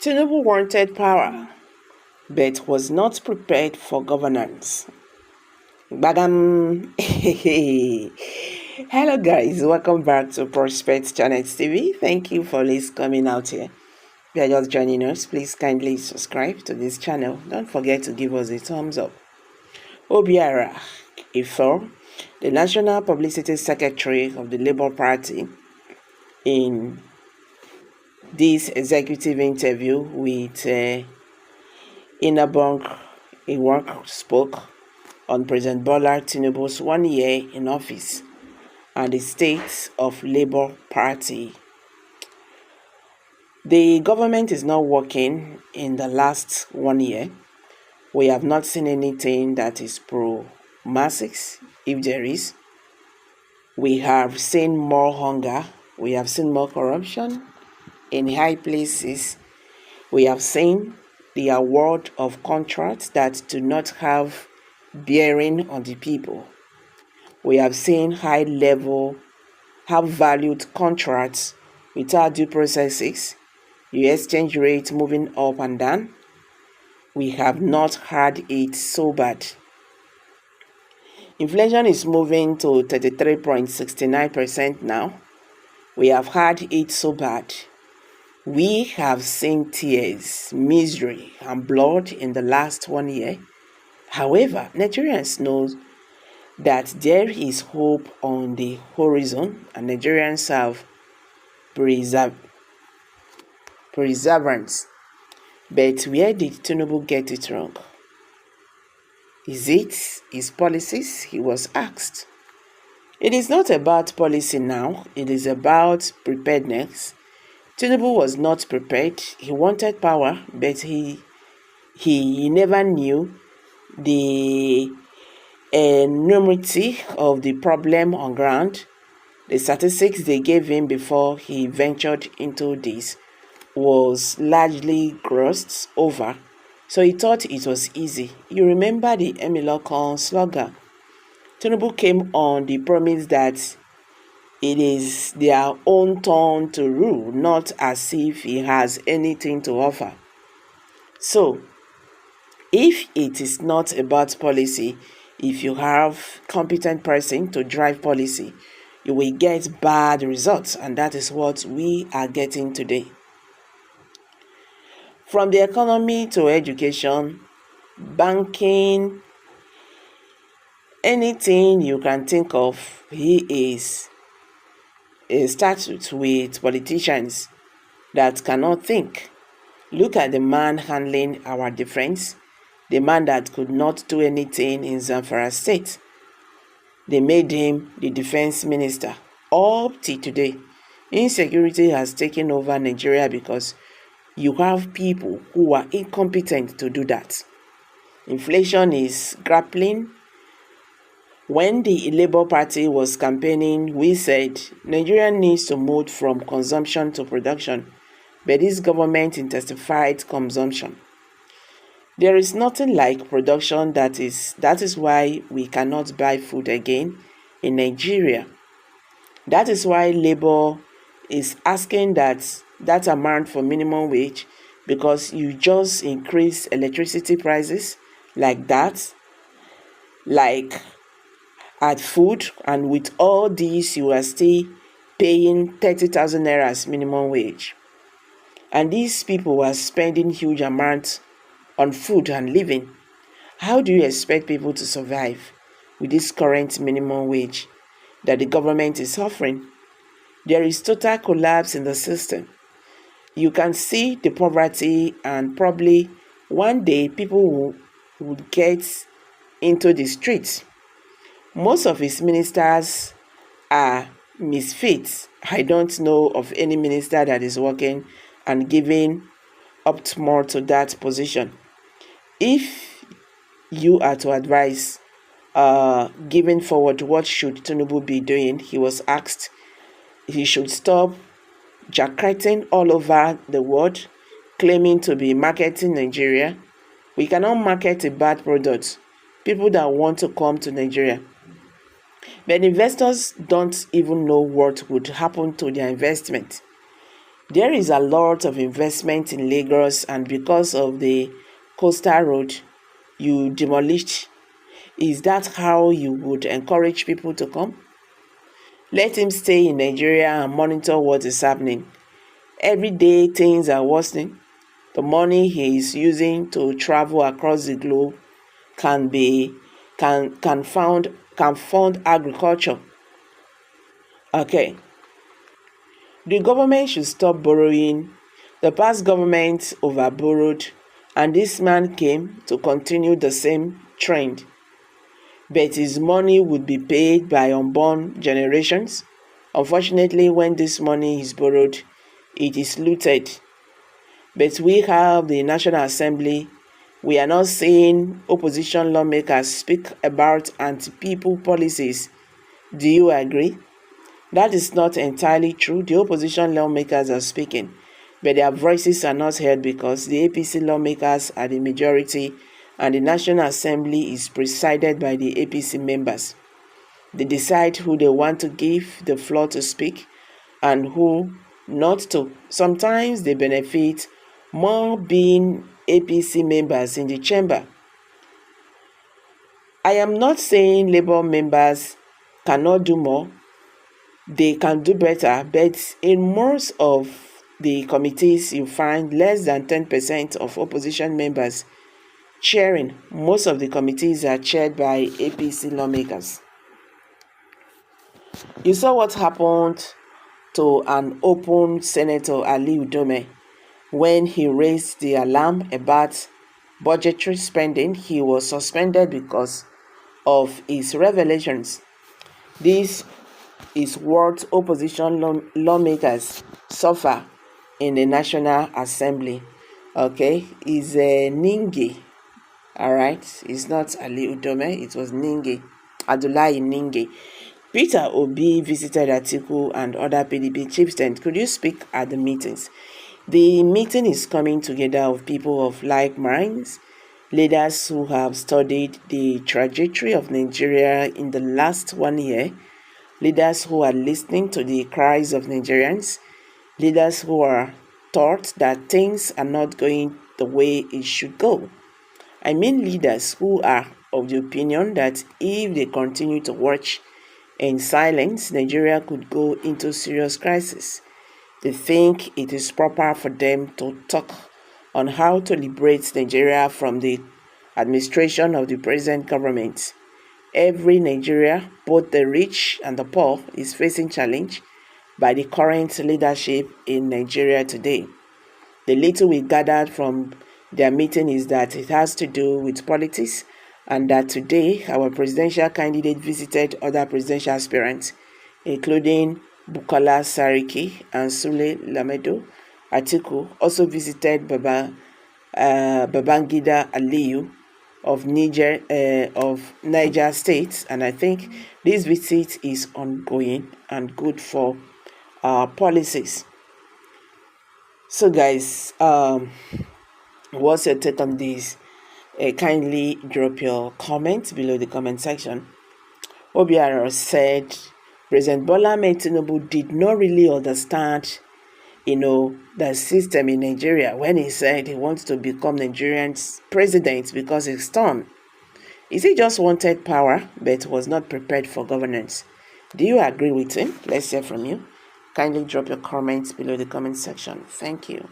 Tinubu wanted power, but was not prepared for governance. Bagam. Hello guys, welcome back to Prospect Channel TV. Thank you for coming out here. If you are just joining us, please kindly subscribe to this channel. Don't forget to give us a thumbs up. Obiara Ifo, the National Publicity Secretary of the Labour Party, in this executive interview with Inabong Iwak, spoke on President Bola Tinubu's 1 year in office and the state of Labour Party. The government is not working in the last 1 year. We have not seen anything that is pro-masses, if there is. We have seen more hunger. We have seen more corruption in high places. We have seen the award of contracts that do not have bearing on the people. We have seen high-level, high-valued contracts without due processes, the exchange rate moving up and down. We have not had it so bad. Inflation is moving to 33.69% now. We have had it so bad. We have seen tears, misery, and blood in the last 1 year. However, Nigerians know that there is hope on the horizon, and Nigerians have perseverance. But where did Tinubu get it wrong? Is it his policies? He was asked. It is not about policy now. It is about preparedness. Tinubu was not prepared. He wanted power, but he never knew the enormity of the problem on ground. The statistics they gave him before he ventured into this was largely glossed over, so he thought it was easy. You remember the Emilokon slogan. Tinubu came on the promise that it is their own turn to rule, not as if he has anything to offer. So, if it is not about policy, if you have competent person to drive policy, you will get bad results, and that is what we are getting today. From the economy to education, banking, anything you can think of, he is a statute with politicians that cannot think. Look at the man handling our defense, the man that could not do anything in Zamfara State. They made him the defense minister. Up till today, insecurity has taken over Nigeria because you have people who are incompetent to do that. Inflation is grappling. When the Labour Party was campaigning, we said Nigeria needs to move from consumption to production, but this government intensified consumption. There is nothing like production. That is why we cannot buy food again in Nigeria. That is why Labour is asking that amount for minimum wage, because you just increase electricity prices like that, like at food, and with all these you are still paying 30,000 naira as minimum wage. And these people are spending huge amounts on food and living. How do you expect people to survive with this current minimum wage that the government is offering? There is total collapse in the system. You can see the poverty, and probably one day people will get into the streets. Most of his ministers are misfits. I don't know of any minister that is working and giving up more to that position. If you are to advise giving forward, what should Tinubu be doing? He was asked he should stop jacketing all over the world, claiming to be marketing Nigeria. We cannot market a bad product. People that want to come to Nigeria, but investors don't even know what would happen to their investment. There is a lot of investment in Lagos, and because of the coastal road you demolished, is that how you would encourage people to come? Let him stay in Nigeria and monitor what is happening. Every day things are worsening. The money he is using to travel across the globe can fund agriculture. Okay. The government should stop borrowing. The past government overborrowed, and this man came to continue the same trend. But his money would be paid by unborn generations. Unfortunately, when this money is borrowed, it is looted. But we have the National Assembly. We are not seeing opposition lawmakers speak about anti-people policies. Do you agree? That is not entirely true. The opposition lawmakers are speaking, but their voices are not heard because the APC lawmakers are the majority and the National Assembly is presided by the APC members. They decide who they want to give the floor to speak and who not to. Sometimes they benefit more being APC members in the chamber. I am not saying Labour members cannot do more. They can do better, but in most of the committees you find less than 10% of opposition members chairing. Most of the committees are chaired by APC lawmakers. You saw what happened to an open Senator Ali Udome when he raised the alarm about budgetary spending. He was suspended because of his revelations. This is what opposition lawmakers suffer in the National Assembly. Okay, it's Ninge. All right, it's not Ali Udome, it was Ninge, Abdullahi Ninge. Peter Obi visited Atiku and other PDP chieftains. Could you speak at the meetings? The meeting is coming together of people of like minds, leaders who have studied the trajectory of Nigeria in the last 1 year, leaders who are listening to the cries of Nigerians, leaders who are taught that things are not going the way it should go. I mean leaders who are of the opinion that if they continue to watch in silence, Nigeria could go into serious crisis. They think it is proper for them to talk on how to liberate Nigeria from the administration of the present government. Every Nigeria, both the rich and the poor, is facing challenge by the current leadership in Nigeria today. The little we gathered from their meeting is that it has to do with politics, and that today our presidential candidate visited other presidential aspirants, including Bukola Sariki and Sule Lamido. Atiku also visited Babangida Aliyu of Niger State, and I think this visit is ongoing and good for policies. So guys, what's your take on this? Kindly drop your comments below the comment section. Obiara said President Bola Ahmed Tinubu did not really understand, the system in Nigeria when he said he wants to become Nigerian's president because it's done. Is he just wanted power but was not prepared for governance? Do you agree with him? Let's hear from you. Kindly drop your comments below the comment section. Thank you.